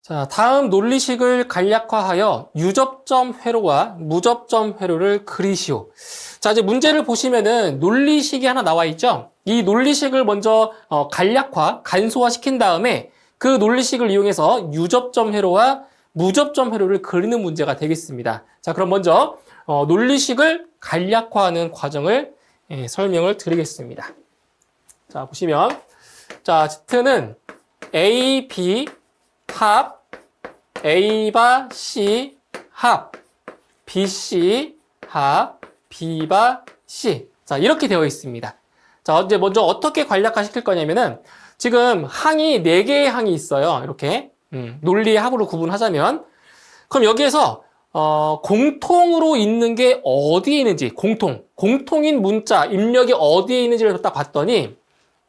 자, 다음 논리식을 간략화하여 유접점 회로와 무접점 회로를 그리시오. 자, 이제 문제를 보시면은 논리식이 하나 나와 있죠? 이 논리식을 먼저 간소화 시킨 다음에 그 논리식을 이용해서 유접점 회로와 무접점 회로를 그리는 문제가 되겠습니다. 자, 그럼 먼저 논리식을 간략화하는 과정을 설명을 드리겠습니다. 자, 보시면 자, Z는 A, B 합 A바 C 합 BC 합 B바 C. 자, 이렇게 되어 있습니다. 자, 이제 먼저 어떻게 간략화 시킬 거냐면은 지금 항이 4개의 항이 있어요. 이렇게 논리의 합으로 구분하자면 그럼 여기에서 공통으로 있는 게 어디에 있는지 공통인 문자 입력이 어디에 있는지를 딱 봤더니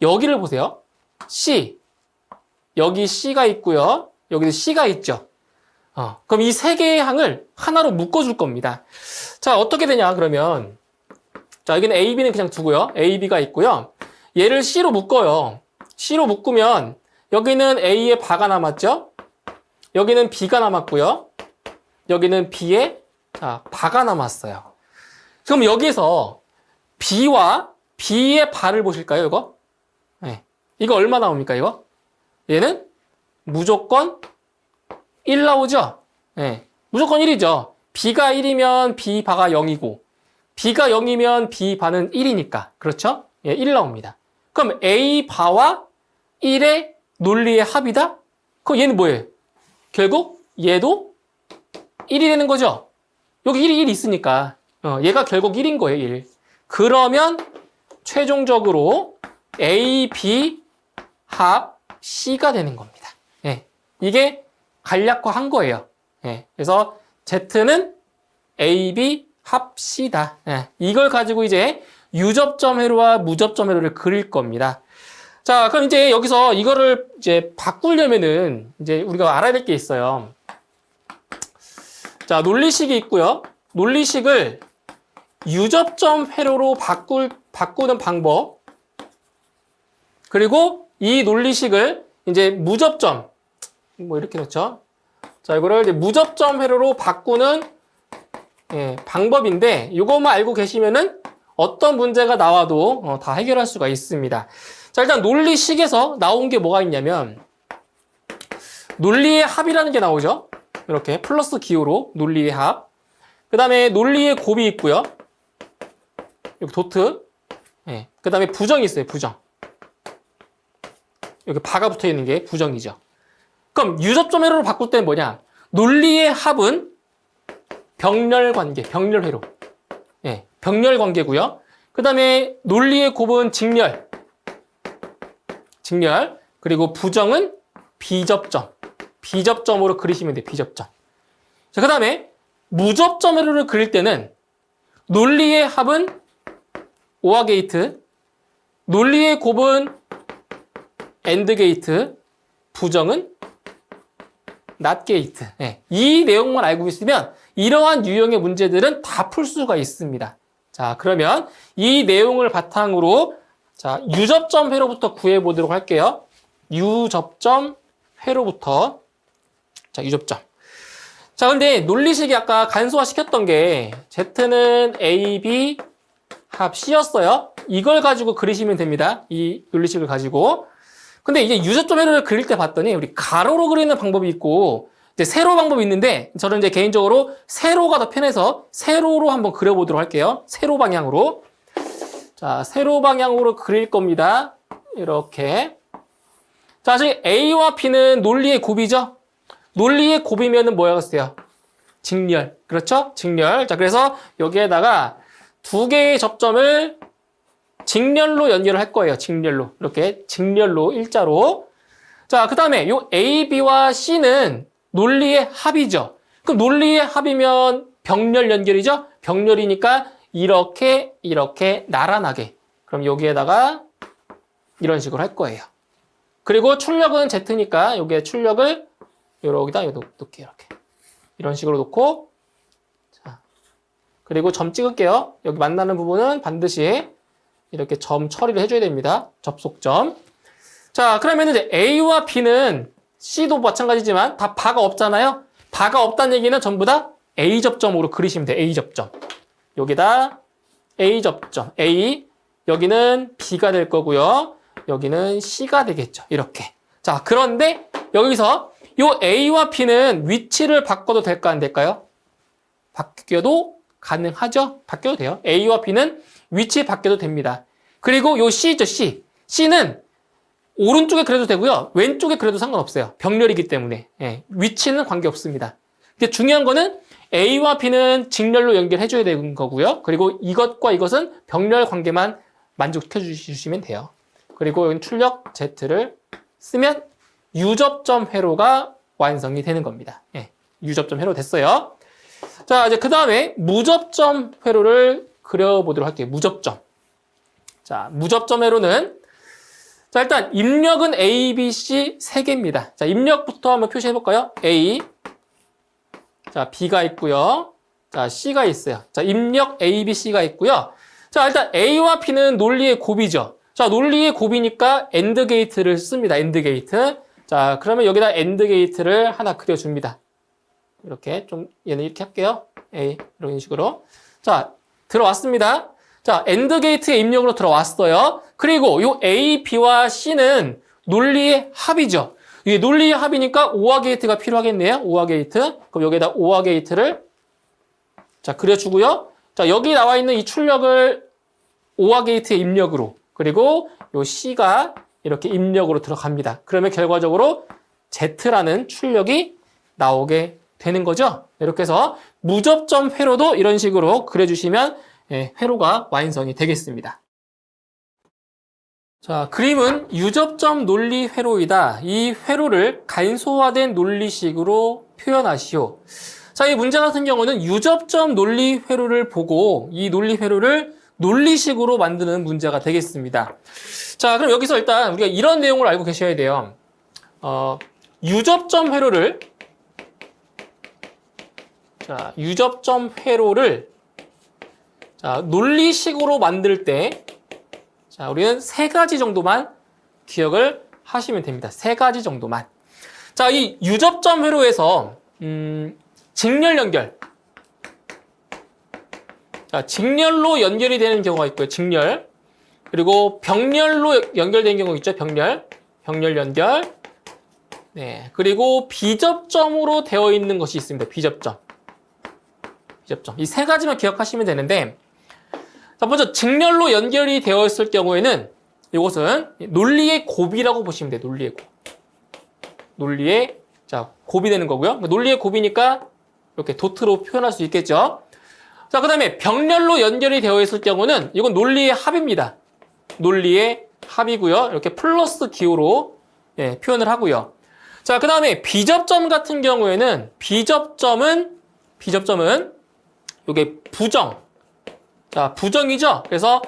여기를 보세요. C 여기 C가 있고요. 여기도 C가 있죠. 그럼 이 3개의 항을 하나로 묶어줄 겁니다. 자, 어떻게 되냐, 그러면. 자, 여기는 A, B는 그냥 두고요. A, B가 있고요. 얘를 C로 묶어요. C로 묶으면 여기는 A의 바가 남았죠? 여기는 B가 남았고요. 여기는 B의 바가 남았어요. 그럼 여기서 B와 B의 바를 보실까요, 이거? 네. 이거 얼마 나옵니까, 이거? 얘는 무조건 1 나오죠? 네. 무조건 1이죠. B가 1이면 B 바가 0이고 B가 0이면 B 바는 1이니까. 그렇죠? 예, 1 나옵니다. 그럼 A 바와 1의 논리의 합이다? 그럼 얘는 뭐예요? 결국 얘도 1이 되는 거죠? 여기 1이 있으니까 얘가 결국 1인 거예요, 1. 그러면 최종적으로 A, B 합 C가 되는 겁니다. 예, 이게 간략화한 거예요. 예, 그래서 Z는 A, B 합 C다. 예, 이걸 가지고 이제 유접점 회로와 무접점 회로를 그릴 겁니다. 자, 그럼 이제 여기서 이거를 이제 바꾸려면은 이제 우리가 알아야 될 게 있어요. 자, 논리식이 있고요. 논리식을 유접점 회로로 바꾸는 방법. 그리고 이 논리식을 이제 무접점, 뭐 이렇게 놓죠. 자, 이거를 이제 무접점 회로로 바꾸는 방법인데 이것만 알고 계시면은 어떤 문제가 나와도 다 해결할 수가 있습니다. 자, 일단 논리식에서 나온 게 뭐가 있냐면 논리의 합이라는 게 나오죠. 이렇게 플러스 기호로 논리의 합. 그 다음에 논리의 곱이 있고요. 여기 도트. 그 다음에 부정이 있어요. 부정. 여기 바가 붙어 있는 게 부정이죠. 그럼 유접점 회로로 바꿀 때는 뭐냐? 논리의 합은 병렬관계, 병렬회로. 병렬관계고요. 그 다음에 논리의 곱은 직렬. 그리고 부정은 비접점. 비접점으로 그리시면 돼요. 비접점. 자, 그 다음에 무접점 회로를 그릴 때는 논리의 합은 오아 게이트, 논리의 곱은 엔드 게이트, 부정은 낫 게이트. 이 내용만 알고 있으면 이러한 유형의 문제들은 다 풀 수가 있습니다. 자, 그러면 이 내용을 바탕으로 자, 유접점 회로부터 구해 보도록 할게요. 유접점 회로부터. 자, 유접점. 자, 근데 논리식이 아까 간소화 시켰던 게 Z는 A, B 합 C였어요. 이걸 가지고 그리시면 됩니다. 이 논리식을 가지고. 근데 이제 유접점 회로를 그릴 때 봤더니 우리 가로로 그리는 방법이 있고 이제 세로 방법이 있는데 저는 이제 개인적으로 세로가 더 편해서 세로로 한번 그려보도록 할게요. 세로 방향으로. 자, 세로 방향으로 그릴 겁니다. 이렇게. 자, 지금 A와 B는 논리의 곱이죠? 논리의 곱이면은 뭐였어요? 직렬. 그렇죠? 직렬. 자, 그래서 여기에다가 두 개의 접점을 직렬로 연결을 할 거예요. 직렬로. 이렇게 직렬로 일자로. 자, 그 다음에 요 A, B와 C는 논리의 합이죠. 그럼 논리의 합이면 병렬 연결이죠? 병렬이니까 이렇게 나란하게. 그럼 여기에다가 이런 식으로 할 거예요. 그리고 출력은 Z니까 여기에 출력을 여기다 놓게 이렇게. 이런 식으로 놓고 자. 그리고 점 찍을게요. 여기 만나는 부분은 반드시 이렇게 점 처리를 해줘야 됩니다. 접속점. 자, 그러면 이제 A와 B는 C도 마찬가지지만 다 바가 없잖아요. 바가 없다는 얘기는 전부 다 A 접점으로 그리시면 돼요. A 접점. 여기다 A 접점. A. 여기는 B가 될 거고요. 여기는 C가 되겠죠. 이렇게. 자, 그런데 여기서 요 A와 B는 위치를 바꿔도 될까 안 될까요? 바뀌어도 가능하죠? 바뀌어도 돼요. A와 B는 위치 바뀌어도 됩니다. 그리고 요 C죠, C. C는 오른쪽에 그려도 되고요. 왼쪽에 그려도 상관없어요. 병렬이기 때문에. 예, 위치는 관계없습니다. 근데 중요한 거는 A와 B는 직렬로 연결해줘야 되는 거고요. 그리고 이것과 이것은 병렬 관계만 만족해 주시면 돼요. 그리고 여기 출력 Z를 쓰면 유접점 회로가 완성이 되는 겁니다. 예, 유접점 회로 됐어요. 자, 이제 그 다음에 무접점 회로를 그려보도록 할게요. 무접점. 자, 무접점 회로는 자, 일단 입력은 A, B, C 3개입니다. 자, 입력부터 한번 표시해 볼까요? A. 자, B가 있고요. 자, C가 있어요. 자, 입력 A, B, C가 있고요. 자, 일단 A와 B는 논리의 곱이죠. 자, 논리의 곱이니까 AND 게이트를 씁니다. AND 게이트. 자, 그러면 여기다 AND 게이트를 하나 그려줍니다. 이렇게 좀 얘는 이렇게 할게요. A 이런 식으로. 자, 들어왔습니다. 자, AND 게이트의 입력으로 들어왔어요. 그리고 요 A, B와 C는 논리의 합이죠. 이게 논리의 합이니까 OR 게이트가 필요하겠네요. OR 게이트. 그럼 여기다 OR 게이트를 자, 그려주고요. 자, 여기 나와 있는 이 출력을 OR 게이트의 입력으로, 그리고 요 C가 이렇게 입력으로 들어갑니다. 그러면 결과적으로 Z라는 출력이 나오게 되는 거죠. 이렇게 해서 무접점 회로도 이런 식으로 그려주시면 회로가 완성이 되겠습니다. 자, 그림은 유접점 논리 회로이다. 이 회로를 간소화된 논리식으로 표현하시오. 자, 이 문제 같은 경우는 유접점 논리 회로를 보고 이 논리 회로를 논리식으로 만드는 문제가 되겠습니다. 자, 그럼 여기서 일단 우리가 이런 내용을 알고 계셔야 돼요. 유접점 회로를 자, 유접점 회로를 자, 논리식으로 만들 때 자, 우리는 3가지 정도만 기억을 하시면 됩니다. 3가지 정도만. 자, 이 유접점 회로에서 직렬 연결. 자, 직렬로 연결이 되는 경우가 있고요. 직렬. 그리고 병렬로 연결되는 경우가 있죠. 병렬 연결. 네. 그리고 비접점으로 되어 있는 것이 있습니다. 비접점. 이 3가지만 기억하시면 되는데, 자, 먼저 직렬로 연결이 되어 있을 경우에는 이것은 논리의 곱이라고 보시면 돼요. 논리의 곱. 논리의 자, 곱이 되는 거고요. 논리의 곱이니까 이렇게 도트로 표현할 수 있겠죠. 자, 그 다음에 병렬로 연결이 되어 있을 경우는 이건 논리의 합입니다. 논리의 합이고요. 이렇게 플러스 기호로 표현을 하고요. 자, 그 다음에 비접점 같은 경우에는 비접점은 이게 부정. 자, 부정이죠? 그래서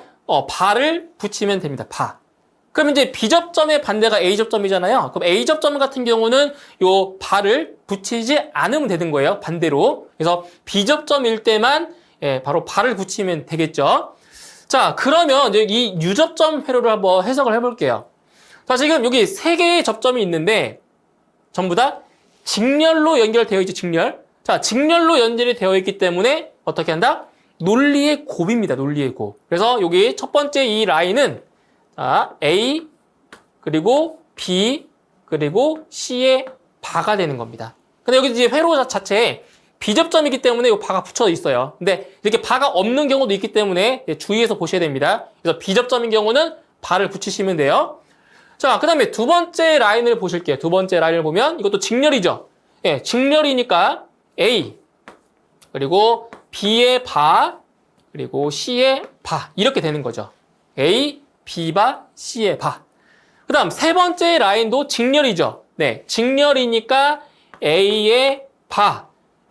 바를 붙이면 됩니다. 바. 그럼 이제 B접점의 반대가 A접점이잖아요. 그럼 A접점 같은 경우는 요 바를 붙이지 않으면 되는 거예요. 반대로. 그래서 B접점일 때만 바로 바를 붙이면 되겠죠. 자, 그러면 이제 이 유접점 회로를 한번 해석을 해볼게요. 자, 지금 여기 3개의 접점이 있는데 전부 다 직렬로 연결되어 있죠. 직렬. 자, 직렬로 연결이 되어 있기 때문에 어떻게 한다? 논리의 곱입니다. 논리의 곱. 그래서 여기 첫 번째 이 라인은 자, A 그리고 B 그리고 C의 바가 되는 겁니다. 근데 여기 이제 회로 자체에 비접점이기 때문에 이 바가 붙여 있어요. 근데 이렇게 바가 없는 경우도 있기 때문에 주의해서 보셔야 됩니다. 그래서 비접점인 경우는 바를 붙이시면 돼요. 자, 그 다음에 두 번째 라인을 보실게요. 두 번째 라인을 보면 이것도 직렬이죠. 예, 직렬이니까 A 그리고 B의 바 그리고 C의 바 이렇게 되는 거죠. A, B바, C의 바. 그 다음 세 번째 라인도 직렬이죠. 네, 직렬이니까 A의 바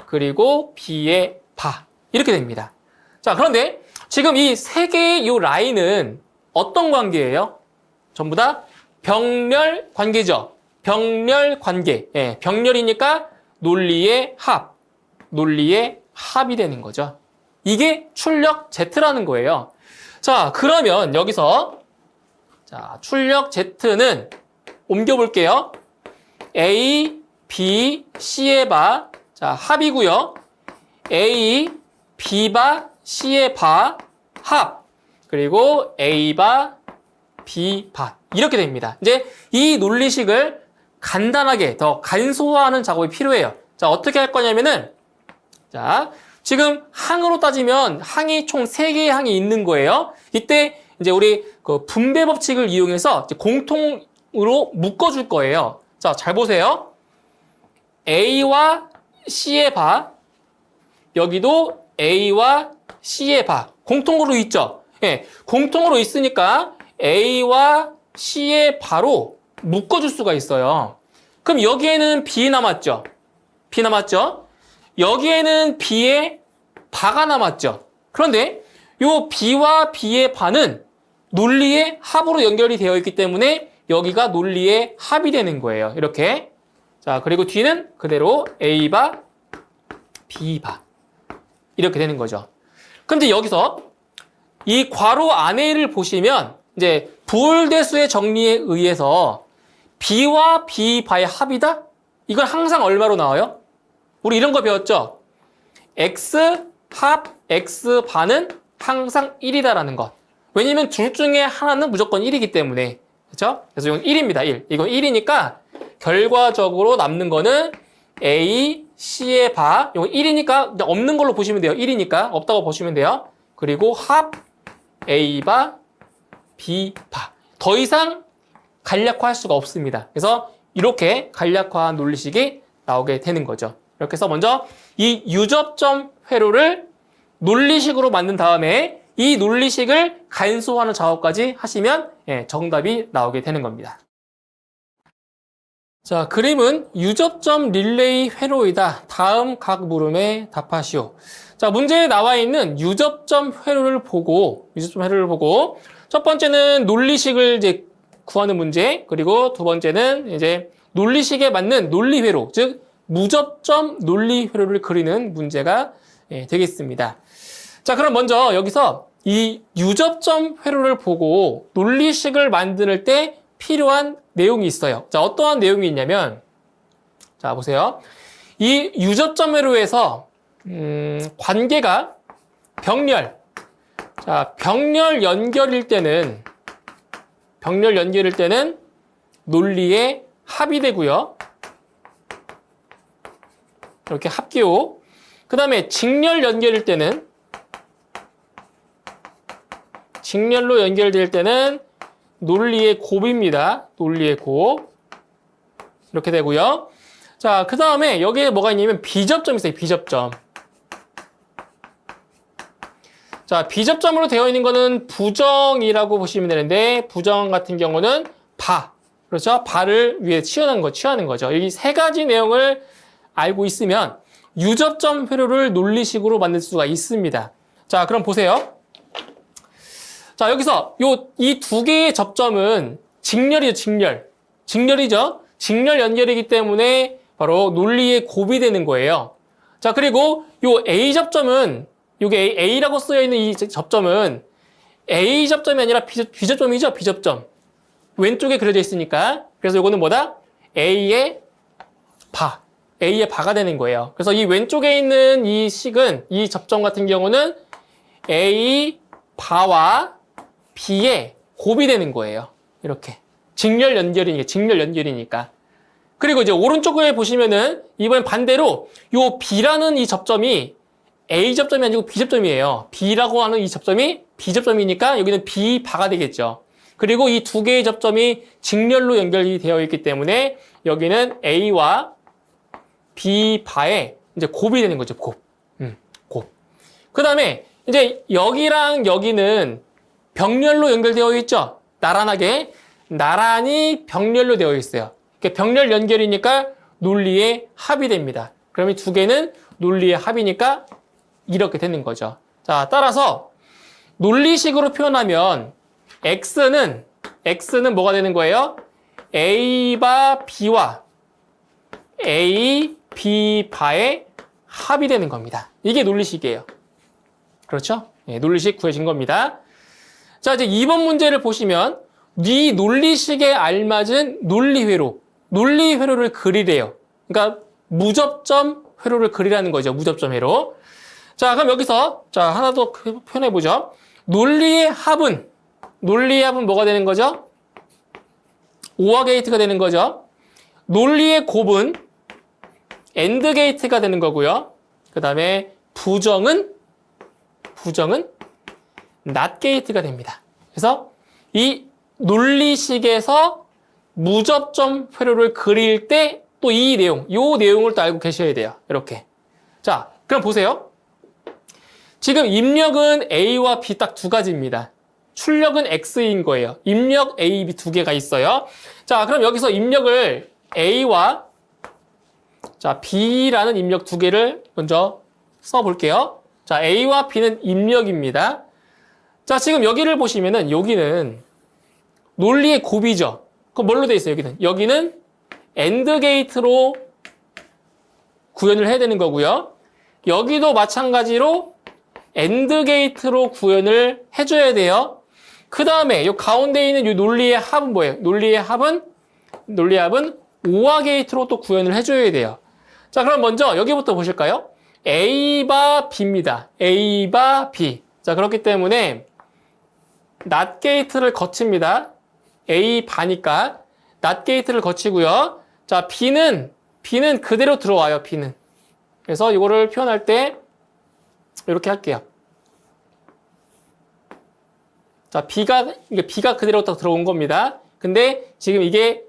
그리고 B의 바 이렇게 됩니다. 자, 그런데 지금 이 세 개의 이 라인은 어떤 관계예요? 전부 다 병렬 관계죠. 병렬 관계. 예, 병렬이니까 논리의 합, 논리의 합이 되는 거죠. 이게 출력 Z라는 거예요. 자, 그러면 여기서 자, 출력 Z는 옮겨볼게요. A, B, C의 바, 자, 합이고요. A, B바, C의 바, 합. 그리고 A바, B바. 이렇게 됩니다. 이제 이 논리식을 간단하게 더 간소화하는 작업이 필요해요. 자, 어떻게 할 거냐면은, 자, 지금 항으로 따지면 항이 총 3개의 항이 있는 거예요. 이때 이제 우리 그 분배 법칙을 이용해서 이제 공통으로 묶어줄 거예요. 자, 잘 보세요. A와 C의 바, 여기도 A와 C의 바. 공통으로 있죠? 예, 공통으로 있으니까 A와 C의 바로 묶어줄 수가 있어요. 그럼 여기에는 B 남았죠? B 남았죠? 여기에는 B의 바가 남았죠? 그런데 요 B와 B의 바는 논리의 합으로 연결이 되어 있기 때문에 여기가 논리의 합이 되는 거예요. 이렇게. 자, 그리고 뒤는 그대로 A바, B바. 이렇게 되는 거죠. 근데 여기서 이 괄호 안에를 보시면 이제 부홀대수의 정리에 의해서 B와 B바의 합이다? 이건 항상 얼마로 나와요? 우리 이런 거 배웠죠? X 합 X 바는 항상 1이다라는 것. 왜냐면 둘 중에 하나는 무조건 1이기 때문에. 그렇죠? 그래서 이건 1입니다. 1. 이건 1이니까 결과적으로 남는 거는 A, C의 바. 이건 1이니까 없는 걸로 보시면 돼요. 1이니까 없다고 보시면 돼요. 그리고 합 A바, B바. 더 이상 간략화할 수가 없습니다. 그래서 이렇게 간략화한 논리식이 나오게 되는 거죠. 이렇게 해서 먼저 이 유접점 회로를 논리식으로 만든 다음에 이 논리식을 간소화하는 작업까지 하시면 정답이 나오게 되는 겁니다. 자, 그림은 유접점 릴레이 회로이다. 다음 각 물음에 답하시오. 자, 문제에 나와 있는 유접점 회로를 보고 첫 번째는 논리식을 이제 구하는 문제, 그리고 두 번째는 이제 논리식에 맞는 논리 회로, 즉 무접점 논리 회로를 그리는 문제가 되겠습니다. 자, 그럼 먼저 여기서 이 유접점 회로를 보고 논리식을 만들 때 필요한 내용이 있어요. 자, 어떠한 내용이 있냐면, 자, 보세요. 이 유접점 회로에서 관계가 병렬. 자, 병렬 연결일 때는 논리의 합이 되고요. 이렇게 합기호. 그 다음에 직렬 연결일 때는 직렬로 연결될 때는 논리의 곱입니다. 논리의 곱. 이렇게 되고요. 자, 그 다음에 여기에 뭐가 있냐면 비접점이 있어요. 비접점. 자, 비접점으로 되어 있는 거는 부정이라고 보시면 되는데, 부정 같은 경우는 바. 그렇죠? 바를 위에 취하는 거죠. 이 세 가지 내용을 알고 있으면 유접점 회로를 논리식으로 만들 수가 있습니다. 자, 그럼 보세요. 자, 여기서 이 두 개의 접점은 직렬이죠, 직렬. 직렬이죠? 직렬 연결이기 때문에 바로 논리의 곱이 되는 거예요. 자, 그리고 요 A 접점은, 요게 A라고 쓰여 있는 이 접점은 A 접점이 아니라 B접점이죠, B접점. 왼쪽에 그려져 있으니까. 그래서 요거는 뭐다? A의 바. A의 바가 되는 거예요. 그래서 이 왼쪽에 있는 이 식은, 이 접점 같은 경우는 A 바와 B의 곱이 되는 거예요. 이렇게. 직렬 연결이니까. 그리고 이제 오른쪽에 보시면은 이번엔 반대로 요 B라는 이 접점이 A 접점이 아니고 B 접점이에요. B라고 하는 이 접점이 B 접점이니까 여기는 B 바가 되겠죠. 그리고 이 두 개의 접점이 직렬로 연결이 되어 있기 때문에 여기는 A와 B 바의 이제 곱이 되는 거죠. 곱. 곱. 그 다음에 이제 여기랑 여기는 병렬로 연결되어 있죠. 나란히 병렬로 되어 있어요. 병렬 연결이니까 논리의 합이 됩니다. 그럼 이 두 개는 논리의 합이니까 이렇게 되는 거죠. 자, 따라서 논리식으로 표현하면 X는 뭐가 되는 거예요? A바 B와 A, B 바의 합이 되는 겁니다. 이게 논리식이에요. 그렇죠? 네, 논리식 구해진 겁니다. 자, 이제 2번 문제를 보시면 네 논리식에 알맞은 논리회로, 논리 회로를 그리래요. 그러니까 무접점 회로를 그리라는 거죠. 무접점 회로. 자, 그럼 여기서 자, 하나 더 표현해 보죠. 논리의 합은 뭐가 되는 거죠? OR 게이트가 되는 거죠. 논리의 곱은 AND 게이트가 되는 거고요. 그다음에 부정은 NOT 게이트가 됩니다. 그래서 이 논리식에서 무접점 회로를 그릴 때 또 이 내용을 또 알고 계셔야 돼요. 이렇게. 자, 그럼 보세요. 지금 입력은 A와 B 딱 두 가지입니다. 출력은 X인 거예요. 입력 A, B 두 개가 있어요. 자, 그럼 여기서 입력을 A와 자, B라는 입력 두 개를 먼저 써볼게요. 자, A와 B는 입력입니다. 자, 지금 여기를 보시면은 여기는 논리의 곱이죠. 그럼 뭘로 돼 있어요, 여기는? 여기는 AND 게이트로 구현을 해야 되는 거고요. 여기도 마찬가지로 AND 게이트로 구현을 해줘야 돼요. 그 다음에 이 가운데 있는 이 논리의 합은 뭐예요? 논리의 합은 OR 게이트로 또 구현을 해줘야 돼요. 자, 그럼 먼저 여기부터 보실까요? A바 B입니다. A바 B. 자, 그렇기 때문에 NOT 게이트를 거칩니다. A 바니까 NOT 게이트를 거치고요. 자, B는 그대로 들어와요. B는. 그래서 이거를 표현할 때 이렇게 할게요. 자, B가 그대로 딱 들어온 겁니다. 근데 지금 이게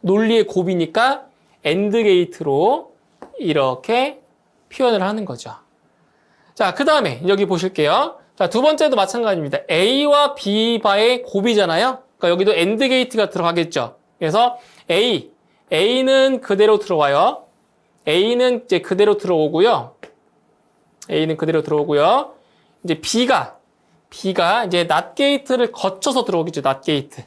논리의 곱이니까 AND 게이트로 이렇게 표현을 하는 거죠. 자, 그 다음에 여기 보실게요. 자, 두 번째도 마찬가지입니다. A와 B 바의 곱이잖아요. 그러니까 여기도 AND 게이트가 들어가겠죠. 그래서 A는 그대로 들어와요. A는 이제 그대로 들어오고요. 이제 B가 이제 NOT 게이트를 거쳐서 들어오겠죠. NOT 게이트.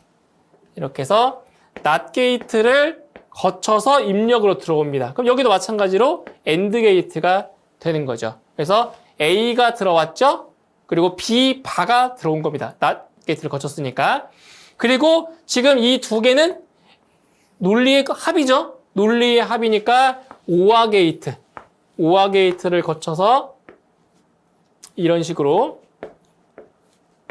이렇게 해서 NOT 게이트를 거쳐서 입력으로 들어옵니다. 그럼 여기도 마찬가지로 AND 게이트가 되는 거죠. 그래서 A가 들어왔죠. 그리고 B 바가 들어온 겁니다. NOT 게이트를 거쳤으니까. 그리고 지금 이 두 개는 논리의 합이죠. 논리의 합이니까 OR 게이트를 거쳐서 이런 식으로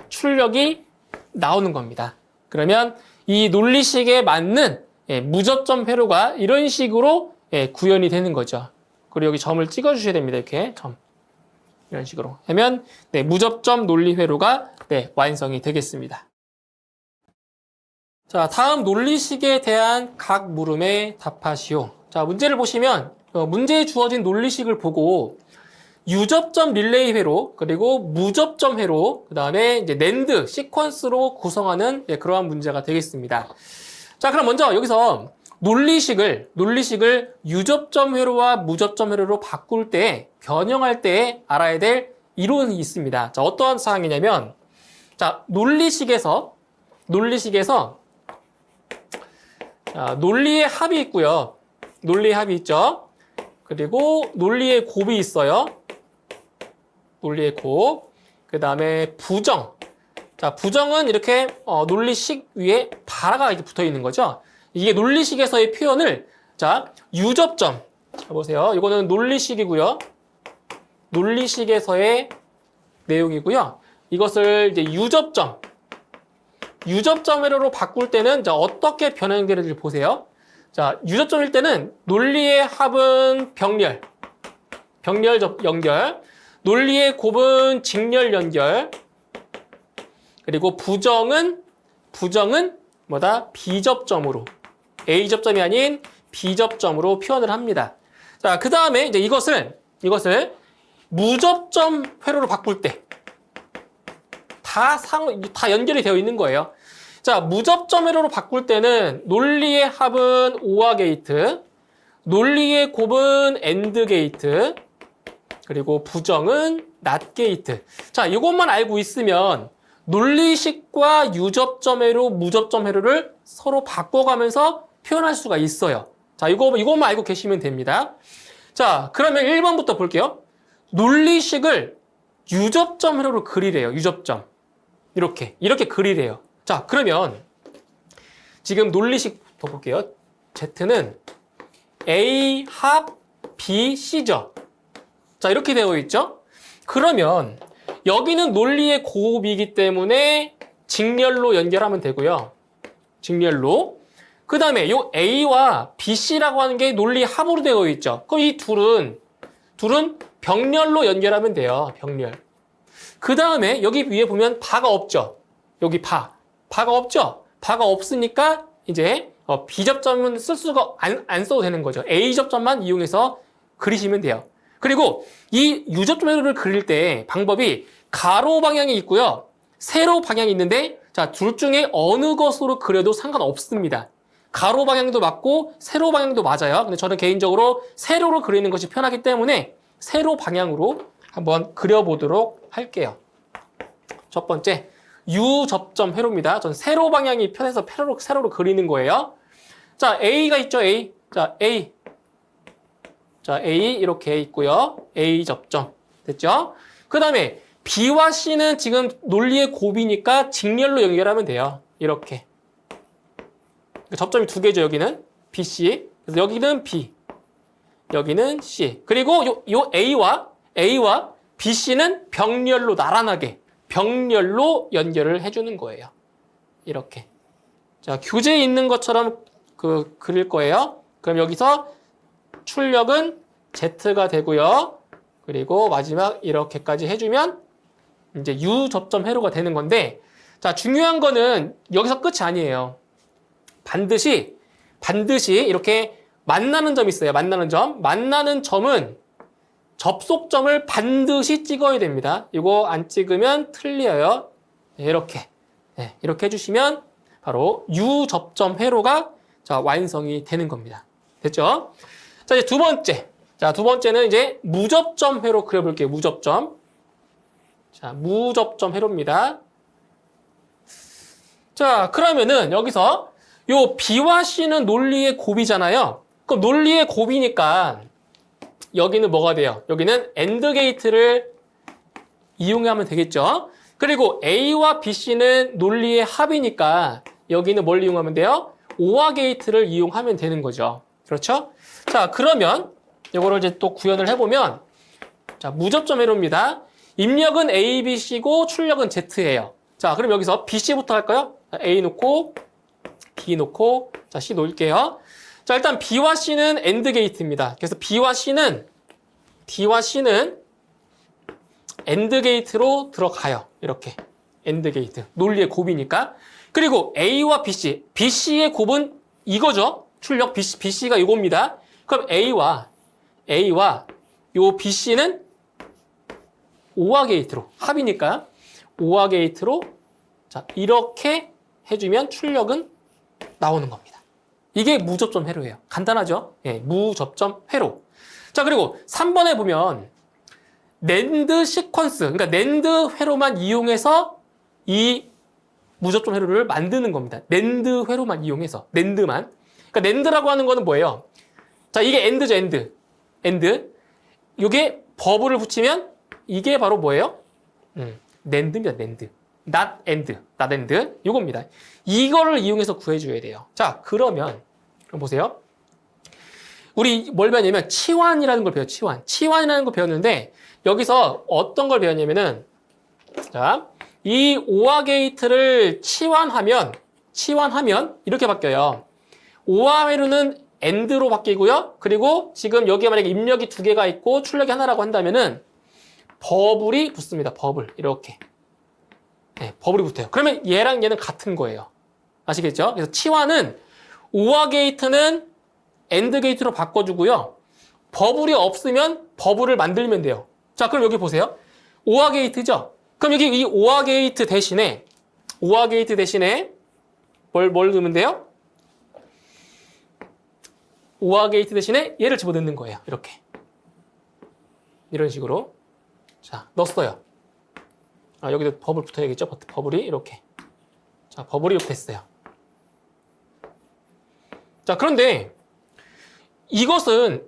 출력이 나오는 겁니다. 그러면 이 논리식에 맞는 무접점 회로가 이런 식으로 구현이 되는 거죠. 그리고 여기 점을 찍어주셔야 됩니다. 이렇게 점. 이런 식으로 하면 무접점 논리 회로가 완성이 되겠습니다. 자, 다음 논리식에 대한 각 물음에 답하시오. 자, 문제를 보시면 문제에 주어진 논리식을 보고 유접점 릴레이 회로, 그리고 무접점 회로, 그 다음에 이제 NAND 시퀀스로 구성하는 그러한 문제가 되겠습니다. 자, 그럼 먼저 여기서 논리식을 유접점 회로와 무접점 회로로 바꿀 때, 변형할 때 알아야 될 이론이 있습니다. 자, 어떠한 사항이냐면, 자, 논리식에서 자, 논리의 합이 있고요. 논리의 합이 있죠. 그리고 논리의 곱이 있어요. 논리의 곱. 그 다음에 부정. 자, 부정은 이렇게 논리식 위에 바라가 이렇게 붙어 있는 거죠. 이게 논리식에서의 표현을 자, 유접점. 자, 보세요. 이거는 논리식이고요. 논리식에서의 내용이고요. 이것을 이제 유접점 회로로 바꿀 때는 자, 어떻게 변형되는지 보세요. 자, 유접점일 때는 논리의 합은 병렬 연결, 논리의 곱은 직렬 연결, 그리고 부정은 뭐다? 비접점으로, A접점이 아닌 B접점으로 표현을 합니다. 자, 그 다음에 이제 이것을 무접점 회로로 바꿀 때 다 연결이 되어 있는 거예요. 자, 무접점 회로로 바꿀 때는 논리의 합은 OR 게이트, 논리의 곱은 AND 게이트, 그리고 부정은 NOT 게이트. 자, 이것만 알고 있으면 논리식과 유접점 회로, 무접점 회로를 서로 바꿔가면서 표현할 수가 있어요. 자, 이것만 알고 계시면 됩니다. 자, 그러면 1번부터 볼게요. 논리식을 유접점 회로로 그리래요. 유접점. 이렇게 그리래요. 자, 그러면 지금 논리식 더 볼게요. Z는 A 합 B C죠. 자, 이렇게 되어 있죠. 그러면 여기는 논리의 곱이기 때문에 직렬로 연결하면 되고요. 직렬로. 그 다음에 요 A와 BC라고 하는 게 논리 합으로 되어 있죠. 그럼 이 둘은 병렬로 연결하면 돼요. 병렬. 그 다음에 여기 위에 보면 바가 없죠. 여기 바가 없죠. 바가 없으니까 이제 B접점은 쓸 수가 안 써도 되는 거죠. A접점만 이용해서 그리시면 돼요. 그리고 이 U접점 회로를 그릴 때 방법이 가로 방향이 있고요. 세로 방향이 있는데 자, 둘 중에 어느 것으로 그려도 상관없습니다. 가로 방향도 맞고 세로 방향도 맞아요. 근데 저는 개인적으로 세로로 그리는 것이 편하기 때문에 세로 방향으로 한번 그려보도록 할게요. 첫 번째, U접점 회로입니다. 전 세로 방향이 편해서 세로로 그리는 거예요. 자, A가 있죠, A. 자, A. 자, A 이렇게 있고요. A접점. 됐죠? 그 다음에 B와 C는 지금 논리의 곱이니까 직렬로 연결하면 돼요. 이렇게. 접점이 두 개죠, 여기는. B, C. 그래서 여기는 B. 여기는 C. 그리고 요 A와 BC는 병렬로 나란하게 병렬로 연결을 해주는 거예요. 이렇게. 자, 교재에 있는 것처럼 그릴 거예요. 그럼 여기서 출력은 Z가 되고요. 그리고 마지막 이렇게까지 해주면 이제 U 접점 회로가 되는 건데, 자, 중요한 거는 여기서 끝이 아니에요. 반드시 이렇게 만나는 점이 있어요. 만나는 점. 만나는 점은 접속점을 반드시 찍어야 됩니다. 이거 안 찍으면 틀려요. 이렇게. 네, 이렇게 해주시면 바로 U 접점 회로가 자, 완성이 되는 겁니다. 됐죠? 자, 이제 두 번째. 자, 두 번째는 이제 무접점 회로 그려볼게요. 무접점. 자, 무접점 회로입니다. 자, 그러면은 여기서 요 B와 C는 논리의 곱이잖아요. 그럼 논리의 곱이니까 여기는 뭐가 돼요? 여기는 AND 게이트를 이용하면 되겠죠. 그리고 A와 BC는 논리의 합이니까 여기는 뭘 이용하면 돼요? OR 게이트를 이용하면 되는 거죠. 그렇죠? 자, 그러면 이거를 이제 또 구현을 해보면 자, 무접점 회로입니다. 입력은 A, B, C고 출력은 Z예요. 자, 그럼 여기서 BC부터 할까요? A 놓고 B 놓고 자, C 놓을게요. 자, 일단 B와 C는 AND 게이트입니다. 그래서 B와 C는 AND 게이트로 들어가요. 이렇게 AND 게이트. 논리의 곱이니까. 그리고 A와 BC. BC의 곱은 이거죠. 출력 BC가 이겁니다. 그럼 A와 요 BC는 OR 게이트로 합이니까 OR 게이트로 자, 이렇게 해주면 출력은 나오는 겁니다. 이게 무접점 회로예요. 간단하죠? 예, 무접점 회로. 자, 그리고 3번에 보면 NAND 시퀀스, 그러니까 NAND 회로만 이용해서 이 무접점 회로를 만드는 겁니다. NAND 회로만 이용해서, NAND만. 그러니까 NAND라고 하는 거는 뭐예요? 자, 이게 AND죠, AND. 이게 버블을 붙이면 이게 바로 뭐예요? NAND입니다, NAND. not AND. 이겁니다. 이거를 이용해서 구해줘야 돼요. 자, 그럼 보세요. 우리 뭘 배웠냐면 치환이라는 걸 배워요. 치환이라는 걸 배웠는데 여기서 어떤 걸 배웠냐면은 자, 이 OR 게이트를 치환하면 이렇게 바뀌어요. OR 회로는 AND로 바뀌고요. 그리고 지금 여기에 만약에 입력이 두 개가 있고 출력이 하나라고 한다면은 버블이 붙습니다. 버블 이렇게. 네, 버블이 붙어요. 그러면 얘랑 얘는 같은 거예요. 아시겠죠? 그래서 치환은 OR 게이트는 AND 게이트로 바꿔주고요. 버블이 없으면 버블을 만들면 돼요. 자, 그럼 여기 보세요. OR 게이트죠? 그럼 여기 이 OR 게이트 대신에 뭘 넣으면 돼요? OR 게이트 대신에 얘를 집어넣는 거예요. 이렇게. 이런 식으로. 자, 넣었어요. 아, 여기도 버블 붙어야겠죠? 버블이 이렇게. 자, 버블이 이렇게 됐어요. 자, 그런데 이것은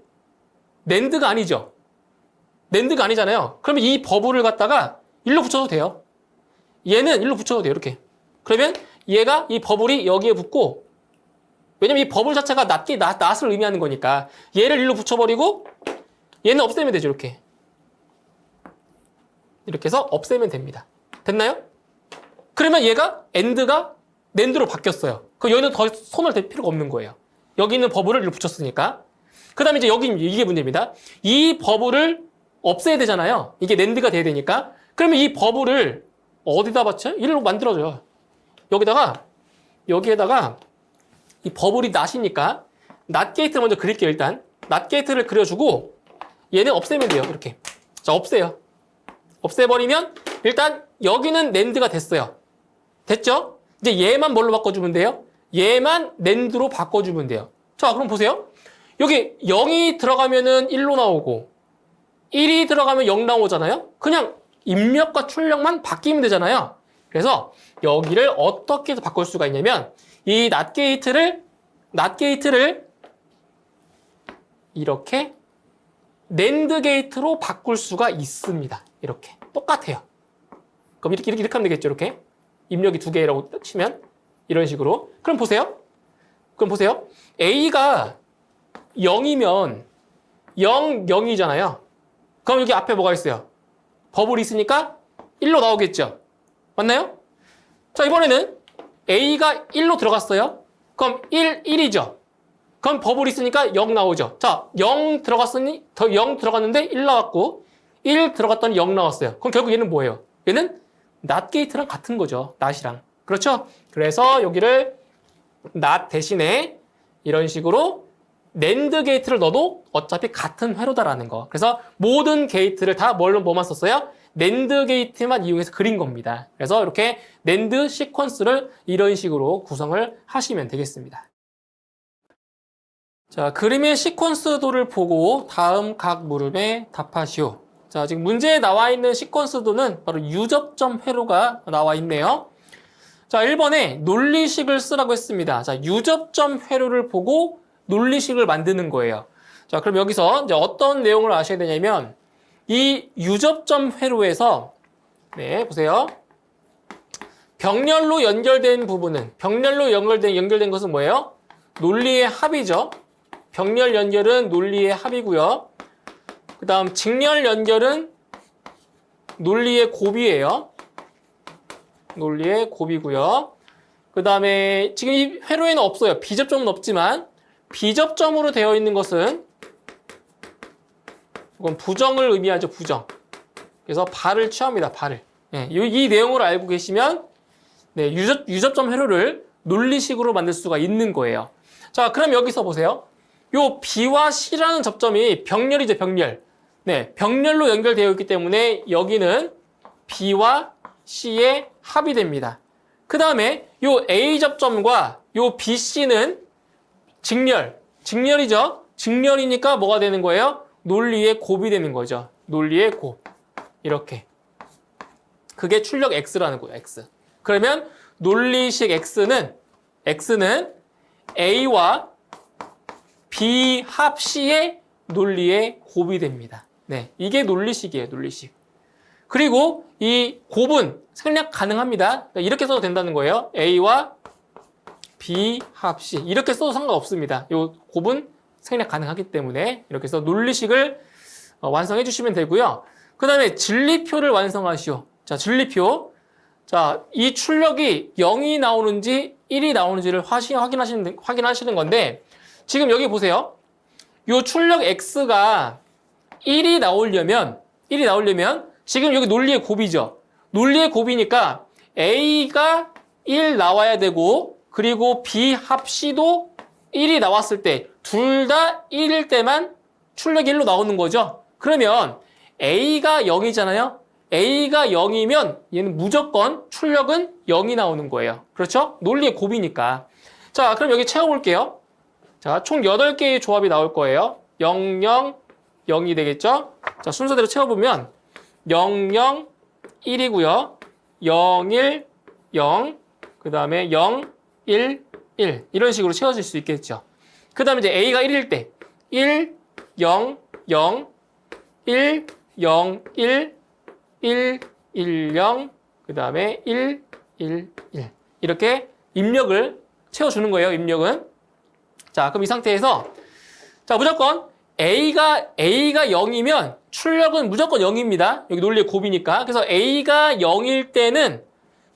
NAND가 아니죠? NAND가 아니잖아요. 그러면 이 버블을 갖다가 일로 붙여도 돼요. 얘는 일로 붙여도 돼요. 이렇게. 그러면 얘가 이 버블이 여기에 붙고 왜냐면 이 버블 자체가 낫을 의미하는 거니까. 얘를 1로 붙여버리고 얘는 없애면 되죠. 이렇게 해서 없애면 됩니다. 됐나요? 그러면 얘가 AND가 NAND로 바뀌었어요. 그럼 여기는 더 손을 댈 필요가 없는 거예요. 여기 있는 버블을 1로 붙였으니까. 그 다음에 이제 여기 이게 문제입니다. 이 버블을 없애야 되잖아요. 이게 NAND가 돼야 되니까. 그러면 이 버블을 어디다 받쳐요? 1로 만들어줘요. 여기에다가 이 버블이 낫이니까 낫 게이트를 먼저 그릴게요. 일단 낫 게이트를 그려주고 얘는 없애면 돼요. 이렇게. 자, 없애요. 없애버리면 일단 여기는 NAND가 됐어요. 됐죠? 이제 얘만 뭘로 바꿔주면 돼요? 얘만 NAND로 바꿔주면 돼요. 자, 그럼 보세요. 여기 0이 들어가면은 1로 나오고 1이 들어가면 0 나오잖아요. 그냥 입력과 출력만 바뀌면 되잖아요. 그래서 여기를 어떻게 해서 바꿀 수가 있냐면 이 낫 게이트를 이렇게 NAND 게이트로 바꿀 수가 있습니다. 이렇게 똑같아요. 그럼 이렇게 하면 되겠죠. 이렇게 입력이 2개라고 치면 이런 식으로. 그럼 보세요. A가 0이면 0, 0이잖아요. 그럼 여기 앞에 뭐가 있어요? 버블이 있으니까 1로 나오겠죠. 맞나요? 자, 이번에는 A가 1로 들어갔어요. 그럼 1이죠. 그럼 버블이 있으니까 0 나오죠. 자, 0 들어갔는데 1 나왔고 1 들어갔더니 0 나왔어요. 그럼 결국 얘는 뭐예요? 얘는 낫 게이트랑 같은 거죠. 낫이랑. 그렇죠? 그래서 여기를 낫 대신에 이런 식으로 NAND 게이트를 넣어도 어차피 같은 회로다라는 거. 그래서 모든 게이트를 다 뭐만 썼어요? NAND 게이트만 이용해서 그린 겁니다. 그래서 이렇게 NAND 시퀀스를 이런 식으로 구성을 하시면 되겠습니다. 자, 그림의 시퀀스도를 보고 다음 각 물음에 답하시오. 자, 지금 문제에 나와 있는 시퀀스도는 바로 유접점 회로가 나와 있네요. 자, 1번에 논리식을 쓰라고 했습니다. 자, 유접점 회로를 보고 논리식을 만드는 거예요. 자, 그럼 여기서 이제 어떤 내용을 아셔야 되냐면 이 유접점 회로에서 보세요. 병렬로 연결된 부분은 병렬로 연결된 것은 뭐예요? 논리의 합이죠. 병렬 연결은 논리의 합이고요. 그 다음 직렬 연결은 논리의 곱이에요. 논리의 곱이고요. 그 다음에 지금 이 회로에는 없어요. 비접점은 없지만 비접점으로 되어 있는 것은 이건 부정을 의미하죠. 부정. 그래서 발을 취합니다. 발을. 이 내용을 알고 계시면 유접점 회로를 논리식으로 만들 수가 있는 거예요. 자, 그럼 여기서 보세요. 요 B와 C라는 접점이 병렬이죠. 병렬. 병렬로 연결되어 있기 때문에 여기는 B와 C의 합이 됩니다. 그 다음에 요 A 접점과 요 BC는 직렬이죠. 직렬이니까 뭐가 되는 거예요? 논리의 곱이 되는 거죠. 논리의 곱. 이렇게. 그게 출력 X라는 거예요. X. 그러면 논리식 X는 A와 B 합 C의 논리의 곱이 됩니다. 이게 논리식이에요. 논리식. 그리고 이 곱은 생략 가능합니다. 이렇게 써도 된다는 거예요. A와 B 합 C. 이렇게 써도 상관없습니다. 이 곱은 생략 가능하기 때문에 이렇게 해서 논리식을 완성해 주시면 되고요. 그 다음에 진리표를 완성하시오. 자, 진리표. 자, 이 출력이 0이 나오는지 1이 나오는지를 확인하시는 건데 지금 여기 보세요. 이 출력 X가 1이 나오려면 지금 여기 논리의 곱이죠. 논리의 곱이니까 A가 1 나와야 되고 그리고 B 합 C도 1이 나왔을 때 둘 다 1일 때만 출력이 1로 나오는 거죠. 그러면 A가 0이잖아요. A가 0이면 얘는 무조건 출력은 0이 나오는 거예요. 그렇죠? 논리의 곱이니까. 자, 그럼 여기 채워볼게요. 자, 총 8개의 조합이 나올 거예요. 0, 0, 0이 되겠죠? 자, 순서대로 채워보면 0, 0, 1이고요. 0, 1, 0, 그 다음에 0, 1, 1 이런 식으로 채워질 수 있겠죠. 그 다음에 이제 A가 1일 때 1, 0, 0, 1, 0, 1, 1, 1, 0, 그 다음에 1, 1, 1 이렇게 입력을 채워주는 거예요. 입력은. 자, 그럼 이 상태에서 자, 무조건 A가 0이면 출력은 무조건 0입니다. 여기 논리의 곱이니까. 그래서 A가 0일 때는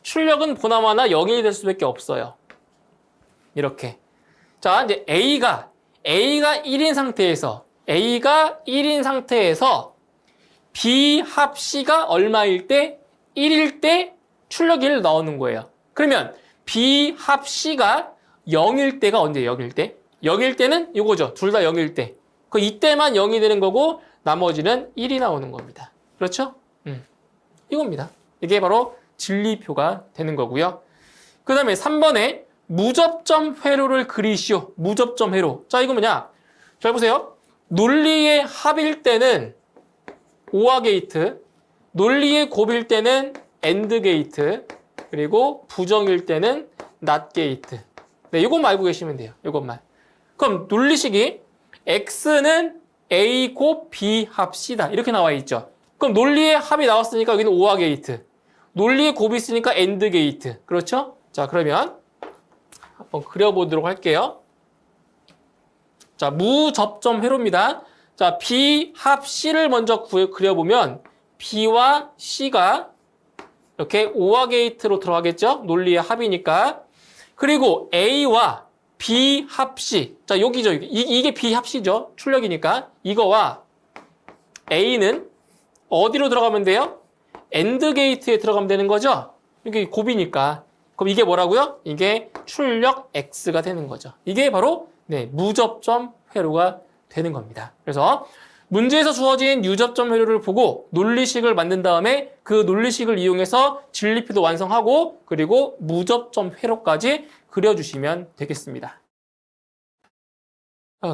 출력은 보나마나 0이 될 수밖에 없어요. 이렇게. 자, 이제 A가 1인 상태에서 B 합 C가 얼마일 때? 1일 때 출력 1 나오는 거예요. 그러면 B 합 C가 0일 때가 언제예요? 0일 때? 0일 때는 이거죠. 둘 다 0일 때. 이때만 0이 되는 거고 나머지는 1이 나오는 겁니다. 그렇죠? 이겁니다. 이게 바로 진리표가 되는 거고요. 그 다음에 3번에 무접점 회로를 그리시오. 무접점 회로. 자, 이거 뭐냐? 잘 보세요. 논리의 합일 때는 OR 게이트, 논리의 곱일 때는 AND 게이트, 그리고 부정일 때는 NOT 게이트. 네, 이것만 알고 계시면 돼요. 이것만. 그럼 논리식이 X는 A 곱 B 합 C다. 이렇게 나와 있죠. 그럼 논리의 합이 나왔으니까 여기는 OR 게이트. 논리의 곱이 있으니까 AND 게이트. 그렇죠? 자, 그러면 한번 그려보도록 할게요. 자, 무접점 회로입니다. 자, B 합 C를 먼저 그려보면 B와 C가 이렇게 OR 게이트로 들어가겠죠? 논리의 합이니까. 그리고 A와 B 합 C. 자, 여기죠. 이게 B 합 C죠. 출력이니까. 이거와 A는 어디로 들어가면 돼요? AND 게이트에 들어가면 되는 거죠? 이게 곱이니까. 그럼 이게 뭐라고요? 이게 출력 X가 되는 거죠. 이게 바로 무접점 회로가 되는 겁니다. 그래서 문제에서 주어진 유접점 회로를 보고 논리식을 만든 다음에 그 논리식을 이용해서 진리표도 완성하고 그리고 무접점 회로까지 그려주시면 되겠습니다.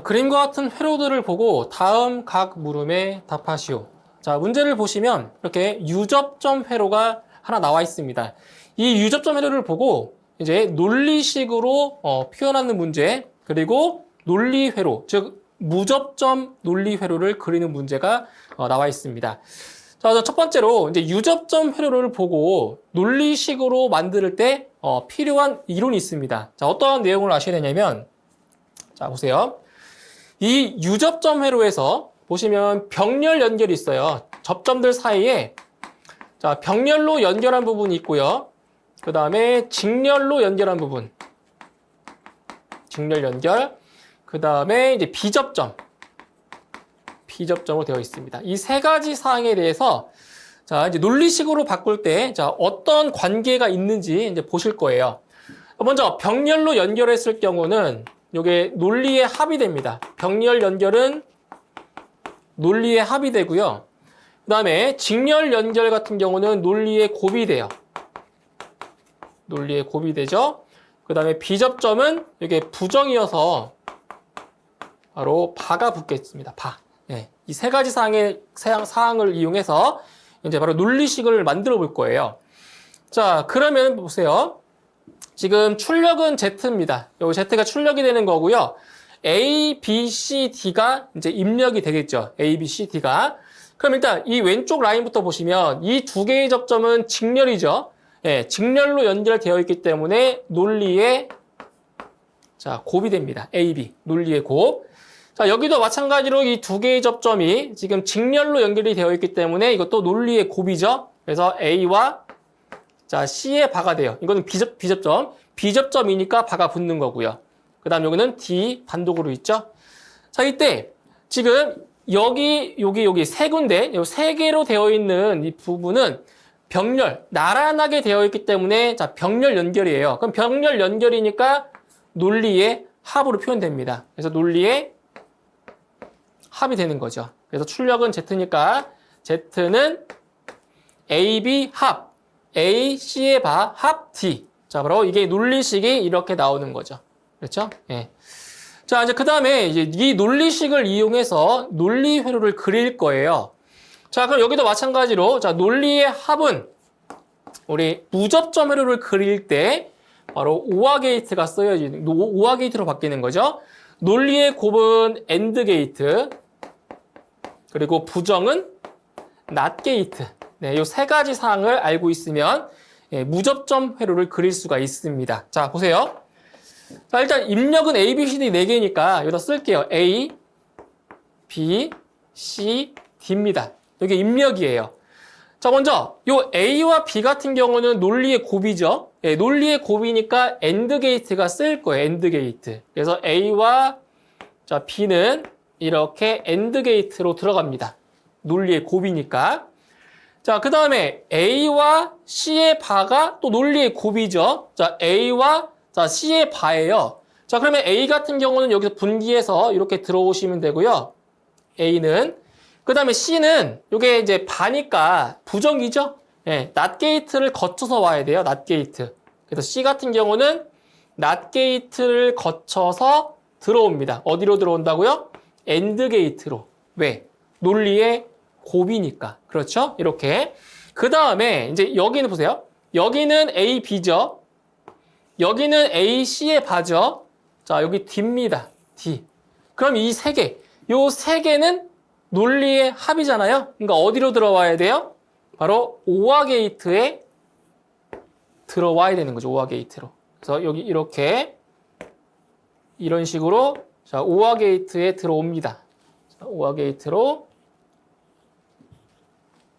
그림과 같은 회로들을 보고 다음 각 물음에 답하시오. 자, 문제를 보시면 이렇게 유접점 회로가 하나 나와 있습니다. 이 유접점 회로를 보고 이제 논리식으로 표현하는 문제, 그리고 논리 회로, 즉 무접점 논리 회로를 그리는 문제가 나와 있습니다. 자, 첫 번째로 이제 유접점 회로를 보고 논리식으로 만들 때 필요한 이론이 있습니다. 자, 어떠한 내용을 아셔야 되냐면, 자, 보세요. 이 유접점 회로에서 보시면 병렬 연결이 있어요. 접점들 사이에 자, 병렬로 연결한 부분이 있고요. 그 다음에 직렬로 연결한 부분, 직렬 연결. 그 다음에 이제 비접점으로 되어 있습니다. 이 세 가지 사항에 대해서 자, 이제 논리식으로 바꿀 때 자, 어떤 관계가 있는지 이제 보실 거예요. 먼저 병렬로 연결했을 경우는 이게 논리의 합이 됩니다. 병렬 연결은 논리의 합이 되고요. 그 다음에 직렬 연결 같은 경우는 논리의 곱이 돼요. 논리의 곱이 되죠. 그 다음에 비접점은 이게 부정이어서 바로 바가 붙겠습니다. 바. 네. 이 세 가지 사항을 이용해서 이제 바로 논리식을 만들어 볼 거예요. 자, 그러면 보세요. 지금 출력은 Z입니다. 요 Z가 출력이 되는 거고요. A, B, C, D가 이제 입력이 되겠죠. A, B, C, D가. 그럼 일단 이 왼쪽 라인부터 보시면 이 두 개의 접점은 직렬이죠. 예, 직렬로 연결되어 있기 때문에 논리의 자, 곱이 됩니다. A, B. 논리의 곱. 자, 여기도 마찬가지로 이 두 개의 접점이 지금 직렬로 연결이 되어 있기 때문에 이것도 논리의 곱이죠. 그래서 A와 자, C의 바가 돼요. 이거는 비접점. 비접점이니까 바가 붙는 거고요. 그 다음 여기는 D 단독으로 있죠. 자, 이때 지금 여기 세 군데, 세 개로 되어 있는 이 부분은 병렬, 나란하게 되어 있기 때문에 자, 병렬 연결이에요. 그럼 병렬 연결이니까 논리의 합으로 표현됩니다. 그래서 논리의 합이 되는 거죠. 그래서 출력은 Z니까 Z는 AB 합, A, C의 바 합 D. 자, 바로 이게 논리식이 이렇게 나오는 거죠. 그렇죠? 예. 자, 이제 그 다음에 이제 이 논리식을 이용해서 논리 회로를 그릴 거예요. 자, 그럼 여기도 마찬가지로 자, 논리의 합은 우리 무접점 회로를 그릴 때 바로 OR 게이트가 써야지 OR 게이트로 바뀌는 거죠. 논리의 곱은 AND 게이트, 그리고 부정은 NOT 게이트. 네, 이 세 가지 사항을 알고 있으면 무접점 회로를 그릴 수가 있습니다. 자, 보세요. 자, 일단 입력은 A, B, C, D 4개니까 여기다 쓸게요. A, B, C, D입니다. 이게 입력이에요. 자, 먼저 요 A와 B 같은 경우는 논리의 곱이죠. 예, 논리의 곱이니까 AND 게이트가 쓸 거예요. AND 게이트. 그래서 A와 자, B는 이렇게 AND 게이트로 들어갑니다. 논리의 곱이니까. 자, 그 다음에 A와 C의 바가 또 논리의 곱이죠. 자, A와 자, C의 바예요. 자, 그러면 A 같은 경우는 여기서 분기해서 이렇게 들어오시면 되고요. A는. 그 다음에 C는 이게 이제 바니까 부정이죠. 예, NOT 게이트를 거쳐서 와야 돼요. NOT 게이트. 그래서 C 같은 경우는 NOT 게이트를 거쳐서 들어옵니다. 어디로 들어온다고요? AND 게이트로. 왜? 논리의 곱이니까. 그렇죠? 이렇게. 그 다음에 이제 여기는 보세요. 여기는 A, B죠. 여기는 A, C의 바죠. 자, 여기 D입니다. D. 그럼 이 세 개. 요 세 개는 논리의 합이잖아요. 그러니까 어디로 들어와야 돼요? 바로 OR 게이트에 들어와야 되는 거죠. OR 게이트로. 그래서 여기 이렇게 이런 식으로 자, OR 게이트에 들어옵니다. 자, OR 게이트로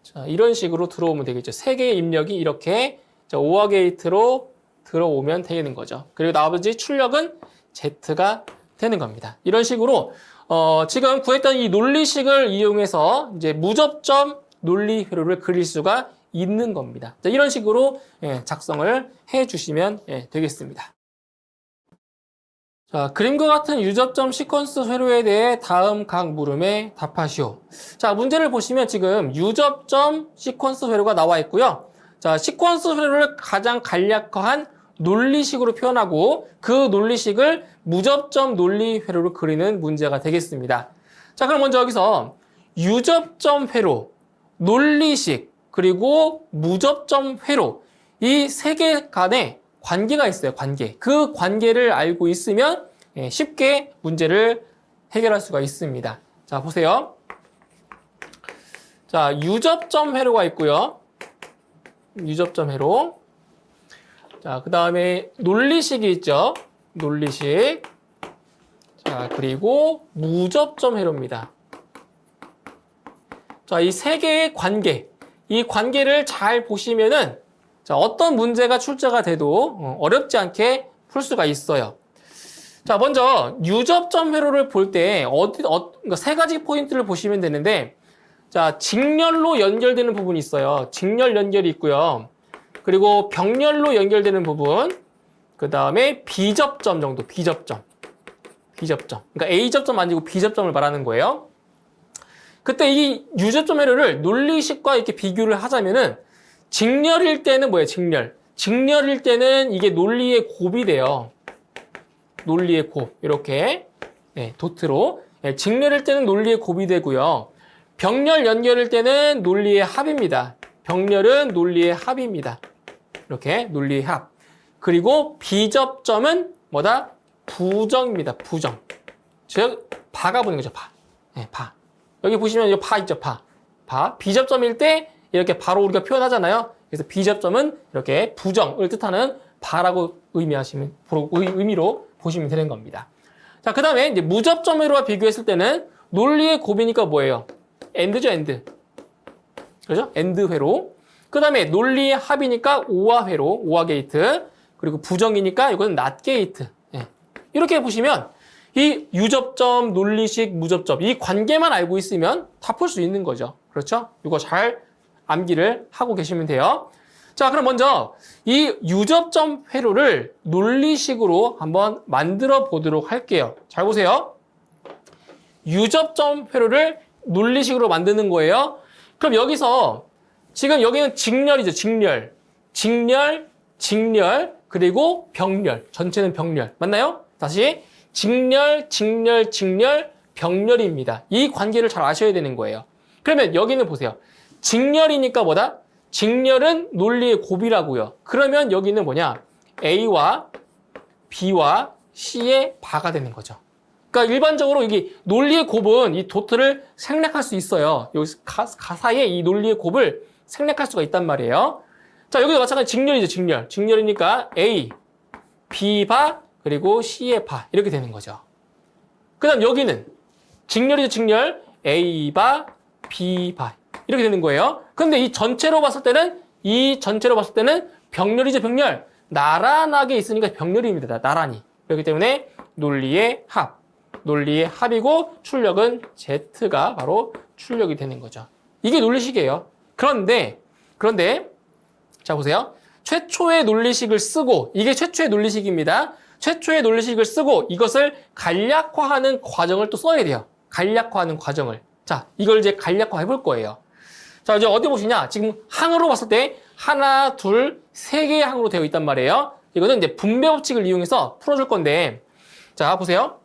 자, 이런 식으로 들어오면 되겠죠. 세 개의 입력이 이렇게 자, OR 게이트로 들어오면 되는 거죠. 그리고 나머지 출력은 Z가 되는 겁니다. 이런 식으로 지금 구했던 이 논리식을 이용해서 이제 무접점 논리 회로를 그릴 수가 있는 겁니다. 자, 이런 식으로 작성을 해 주시면 되겠습니다. 자, 그림과 같은 유접점 시퀀스 회로에 대해 다음 각 물음에 답하시오. 자, 문제를 보시면 지금 유접점 시퀀스 회로가 나와 있고요. 자, 시퀀스 회로를 가장 간략화한 논리식으로 표현하고 그 논리식을 무접점 논리 회로로 그리는 문제가 되겠습니다. 자, 그럼 먼저 여기서 유접점 회로, 논리식, 그리고 무접점 회로 이 세 개 간에 관계가 있어요. 관계. 그 관계를 알고 있으면 쉽게 문제를 해결할 수가 있습니다. 자, 보세요. 자, 유접점 회로가 있고요. 유접점 회로. 자, 그 다음에 논리식이 있죠. 논리식. 자, 그리고 무접점 회로입니다. 자, 이 세 개의 관계. 이 관계를 잘 보시면은 자, 어떤 문제가 출제가 돼도 어렵지 않게 풀 수가 있어요. 자, 먼저 유접점 회로를 볼 때 그러니까 세 가지 포인트를 보시면 되는데 자, 직렬로 연결되는 부분이 있어요. 직렬 연결이 있고요. 그리고 병렬로 연결되는 부분, 그 다음에 비접점 정도, 비접점. 그러니까 A접점 아니고 B접점을 말하는 거예요. 그때 이 유접점 회로를 논리식과 이렇게 비교를 하자면은 직렬일 때는 뭐예요? 직렬일 때는 이게 논리의 곱이 돼요. 논리의 곱. 이렇게. 도트로. 직렬일 때는 논리의 곱이 되고요. 병렬 연결일 때는 논리의 합입니다. 병렬은 논리의 합입니다. 이렇게 논리의 합. 그리고 비접점은 뭐다? 부정입니다. 부정. 즉 바가 보는 거죠. 바. 바. 여기 보시면 이 바 있죠. 바. 비접점일 때 이렇게 바로 우리가 표현하잖아요. 그래서 비접점은 이렇게 부정을 뜻하는 바라고 의미로 보시면 되는 겁니다. 자, 그 다음에 이제 무접점 회로와 비교했을 때는 논리의 곱이니까 뭐예요? AND죠, AND. 그렇죠? AND 회로. 그 다음에 논리의 합이니까 OR 회로, OR 게이트. 그리고 부정이니까 이거는 NOT 게이트. 이렇게 보시면 이 유접점, 논리식, 무접점 이 관계만 알고 있으면 다 풀 수 있는 거죠. 그렇죠? 이거 잘 암기를 하고 계시면 돼요. 자, 그럼 먼저 이 유접점 회로를 논리식으로 한번 만들어 보도록 할게요. 잘 보세요. 유접점 회로를 논리식으로 만드는 거예요. 그럼 여기서 지금 여기는 직렬이죠. 직렬, 그리고 병렬. 전체는 병렬. 맞나요? 다시 직렬, 병렬입니다. 이 관계를 잘 아셔야 되는 거예요. 그러면 여기는 보세요. 직렬이니까 뭐다? 직렬은 논리의 곱이라고요. 그러면 여기는 뭐냐? A와 B와 C의 바가 되는 거죠. 그러니까 일반적으로 이게 논리의 곱은 이 도트를 생략할 수 있어요. 여기 가사에 이 논리의 곱을 생략할 수가 있단 말이에요. 자, 여기도 마찬가지 직렬이죠. 직렬이니까 A, B 바, 그리고 C의 바 이렇게 되는 거죠. 그 다음 여기는 직렬이죠, 직렬. A 바, B 바 이렇게 되는 거예요. 근데 이 전체로 봤을 때는 병렬이죠, 병렬. 나란하게 있으니까 병렬입니다, 나란히. 그렇기 때문에 논리의 합이고 출력은 Z가 바로 출력이 되는 거죠. 이게 논리식이에요. 그런데 자 보세요. 최초의 논리식을 쓰고 이게 최초의 논리식입니다. 최초의 논리식을 쓰고 이것을 간략화하는 과정을 또 써야 돼요. 간략화하는 과정을. 자, 이걸 이제 간략화 해볼 거예요. 자, 이제 어디 보시냐? 지금 항으로 봤을 때 하나, 둘, 세 개의 항으로 되어 있단 말이에요. 이거는 이제 분배 법칙을 이용해서 풀어줄 건데, 자, 보세요.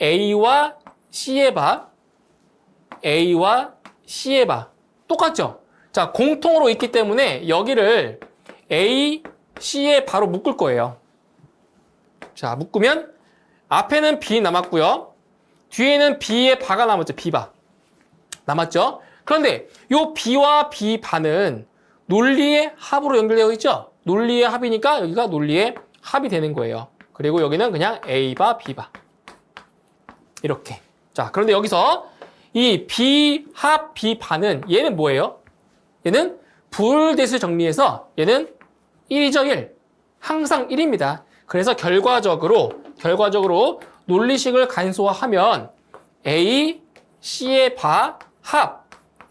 A와 C의 바, A와 C의 바. 똑같죠? 자, 공통으로 있기 때문에 여기를 A, C의 바로 묶을 거예요. 자, 묶으면 앞에는 B 남았고요. 뒤에는 B의 바가 남았죠. B바. 남았죠? 그런데 이 B와 B 바는 논리의 합으로 연결되어 있죠? 논리의 합이니까 여기가 논리의 합이 되는 거예요. 그리고 여기는 그냥 A바, B바. 이렇게. 자, 그런데 여기서 이 B 합, B 바는 얘는 뭐예요? 얘는 불대수 정리해서 얘는 1이죠, 1. 항상 1입니다. 그래서 결과적으로 논리식을 간소화하면 A, C의 바, 합,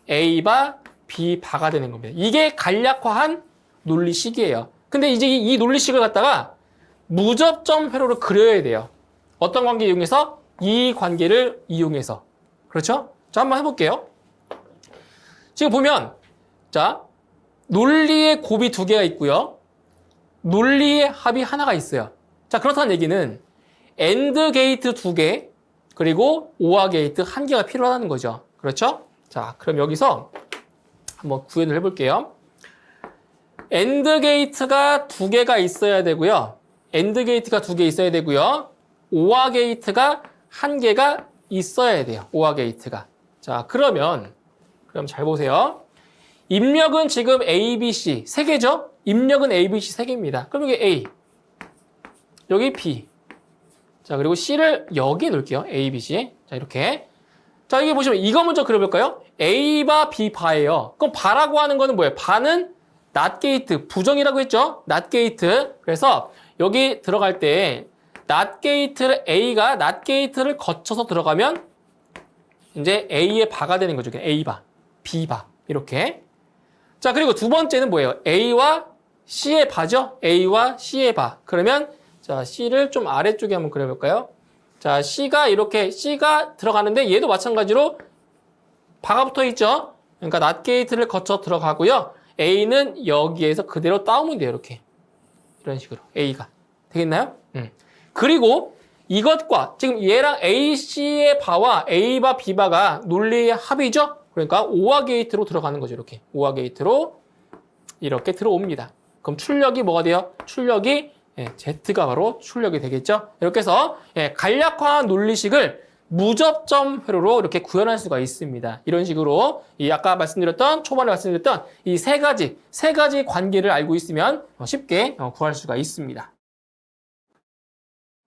A 바, B 바가 되는 겁니다. 이게 간략화한 논리식이에요. 근데 이제 이 논리식을 갖다가 무접점 회로를 그려야 돼요. 어떤 관계 이용해서? 이 관계를 이용해서. 그렇죠? 자, 한번 해볼게요. 지금 보면, 자, 논리의 곱이 두 개가 있고요. 논리의 합이 하나가 있어요. 자, 그렇다는 얘기는 AND 게이트 두 개, 그리고 OR 게이트 한 개가 필요하다는 거죠. 그렇죠? 자, 그럼 여기서 한번 구현을 해볼게요. AND 게이트가 두 개가 있어야 되고요. AND 게이트가 두 개 있어야 되고요. OR 게이트가 한 개가 있어야 돼요. OR 게이트가. 자, 그럼 잘 보세요. 입력은 지금 A, B, C 세 개죠? 입력은 A, B, C 세 개입니다. 그럼 여기 A, 여기 B. 자, 그리고 C를 여기 놓을게요. A, B, C. 자, 이렇게. 자, 여기 보시면 이거 먼저 그려볼까요? A 바, B 바예요. 그럼 바라고 하는 거는 뭐예요? 바는 not 게이트, 부정이라고 했죠? not 게이트. 그래서 여기 들어갈 때 not 게이트를 A가 not 게이트를 거쳐서 들어가면 이제 A의 바가 되는 거죠. A 바, B 바. 이렇게. 자, 그리고 두 번째는 뭐예요? A와 C의 바죠? A와 C의 바. 그러면 자, C를 좀 아래쪽에 한번 그려볼까요? 자, C가 이렇게 C가 들어가는데 얘도 마찬가지로 바가 붙어 있죠? 그러니까 not 게이트를 거쳐 들어가고요. A는 여기에서 그대로 따오면 돼요. 이렇게. 이런 식으로. A가. 되겠나요? 그리고 이것과 지금 얘랑 A, C의 바와 A 바, B 바가 논리의 합이죠? 그러니까 OR 게이트로 들어가는 거죠. 이렇게. OR 게이트로 이렇게 들어옵니다. 그럼 출력이 뭐가 돼요? 출력이 Z가 바로 출력이 되겠죠? 이렇게 해서 간략화한 논리식을 무접점 회로로 이렇게 구현할 수가 있습니다. 이런 식으로 아까 초반에 말씀드렸던 이 세 가지 관계를 알고 있으면 쉽게 구할 수가 있습니다.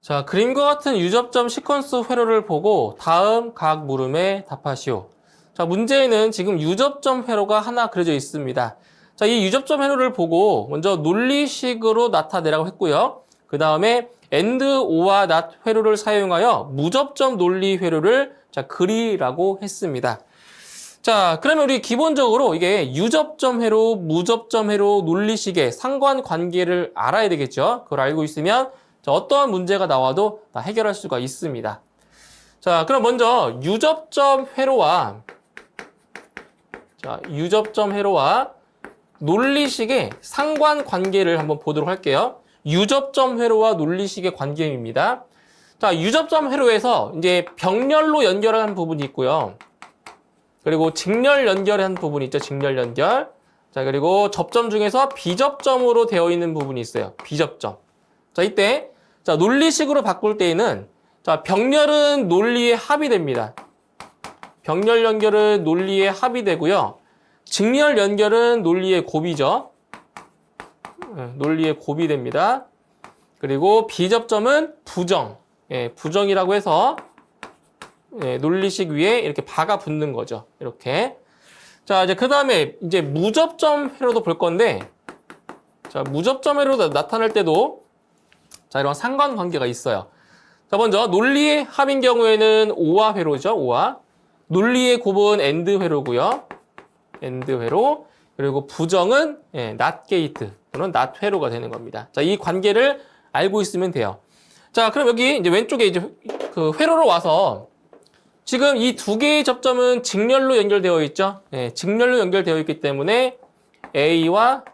자, 그림과 같은 유접점 시퀀스 회로를 보고 다음 각 물음에 답하시오. 자, 문제에는 지금 유접점 회로가 하나 그려져 있습니다. 자, 이 유접점 회로를 보고 먼저 논리식으로 나타내라고 했고요. 그 다음에 AND, OR, NOT 회로를 사용하여 무접점 논리 회로를 그리라고 했습니다. 자, 그러면 우리 기본적으로 이게 유접점 회로, 무접점 회로, 논리식의 상관관계를 알아야 되겠죠. 그걸 알고 있으면 어떠한 문제가 나와도 다 해결할 수가 있습니다. 자, 그럼 먼저 유접점 회로와 논리식의 상관관계를 한번 보도록 할게요. 유접점 회로와 논리식의 관계입니다. 자, 유접점 회로에서 이제 병렬로 연결하는 부분이 있고요. 그리고 직렬 연결한 부분이 있죠. 직렬 연결. 자, 그리고 접점 중에서 비접점으로 되어 있는 부분이 있어요. 비접점. 자, 이때 논리식으로 바꿀 때에는 병렬은 논리의 합이 됩니다. 병렬 연결은 논리의 합이 되고요. 직렬 연결은 논리의 곱이죠. 논리의 곱이 됩니다. 그리고 비접점은 부정. 예, 부정이라고 해서 예, 논리식 위에 이렇게 바가 붙는 거죠. 이렇게. 자, 이제 그 다음에 이제 무접점 회로도 볼 건데, 자, 무접점 회로 나타날 때도 자, 이런 상관관계가 있어요. 자, 먼저 논리의 합인 경우에는 오화 회로죠. 오화. 논리의 곱은 엔드 회로고요. 엔드 회로. 그리고 부정은 예, not 게이트 또는 not 회로가 되는 겁니다. 자, 이 관계를 알고 있으면 돼요. 자, 그럼 여기 이제 왼쪽에 이제 그 회로로 와서 지금 이 두 개의 접점은 직렬로 연결되어 있죠. 예, 직렬로 연결되어 있기 때문에 A와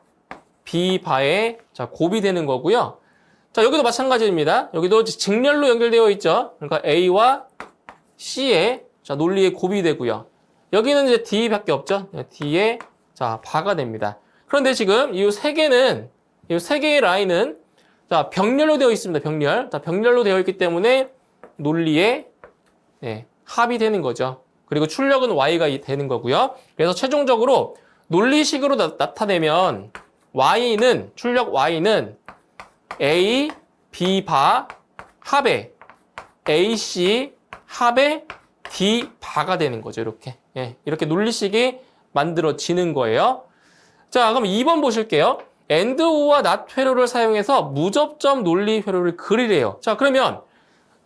B 바에 자, 곱이 되는 거고요. 자, 여기도 마찬가지입니다. 여기도 직렬로 연결되어 있죠. 그러니까 A와 C의 자, 논리의 곱이 되고요. 여기는 이제 D밖에 없죠. D의 자, 바가 됩니다. 그런데 지금 이 세 개는 이 세 개의 라인은 자, 병렬로 되어 있습니다. 병렬. 자, 병렬로 되어 있기 때문에 논리의 예, 합이 되는 거죠. 그리고 출력은 Y가 되는 거고요. 그래서 최종적으로 논리식으로 나타내면 Y는 출력 Y는 A, B 바 합의 AC 합의 D 바가 되는 거죠. 이렇게. 예, 이렇게 논리식이 만들어지는 거예요. 자, 그럼 2번 보실게요. AND, OR와 NOT 회로를 사용해서 무접점 논리 회로를 그리래요. 자, 그러면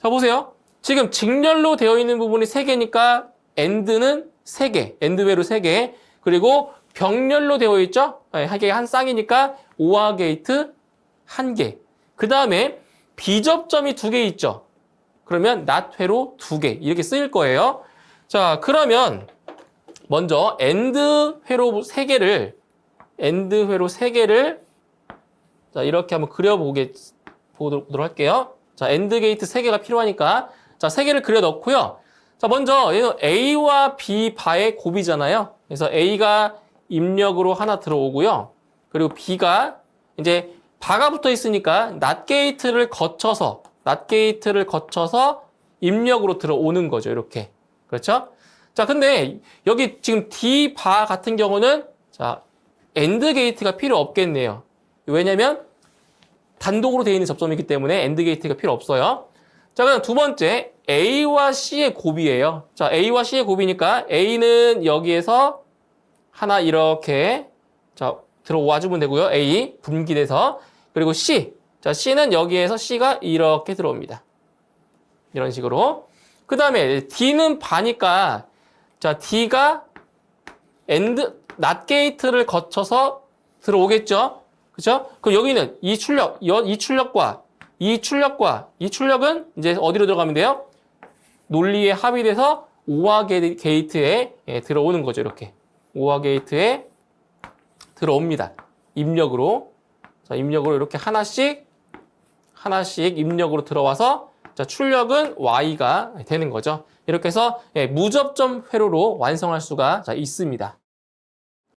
자 보세요. 지금 직렬로 되어 있는 부분이 3개니까 AND는 3개, AND 회로 3개. 그리고 병렬로 되어 있죠? 하게 한 쌍이니까 OR 게이트 1개. 그 다음에 비접점이 2개 있죠? 그러면 NOT 회로 2개. 이렇게 쓰일 거예요. 자, 그러면 먼저 AND 회로 3개를 자, 이렇게 한번 보도록 할게요. 자, AND 게이트 3개가 필요하니까 자, 3개를 그려 넣고요. 자, 먼저 얘는 A와 B 바의 곱이잖아요. 그래서 A가 입력으로 하나 들어오고요. 그리고 B가 이제 바가 붙어 있으니까 NOT 게이트를 거쳐서 입력으로 들어오는 거죠. 이렇게. 그렇죠? 자, 근데 여기 지금 D 바 같은 경우는 자, AND 게이트가 필요 없겠네요. 왜냐면 단독으로 되어 있는 접점이기 때문에 AND 게이트가 필요 없어요. 자, 그럼 두 번째 A와 C의 곱이에요. 자, A와 C의 곱이니까 A는 여기에서 하나 이렇게 자, 들어와 주면 되고요. A 분기돼서 그리고 C. 자, C는 여기에서 C가 이렇게 들어옵니다. 이런 식으로. 그 다음에 D는 바니까 자, D가 AND NOT 게이트를 거쳐서 들어오겠죠? 그죠? 그럼 여기는 이 출력은 이제 어디로 들어가면 돼요? 논리에 합의돼서 OR 게이트에 들어오는 거죠. 이렇게. OR 게이트에 들어옵니다. 입력으로. 자, 입력으로 이렇게 하나씩 입력으로 들어와서 자, 출력은 Y가 되는 거죠. 이렇게 해서 무접점 회로로 완성할 수가 있습니다.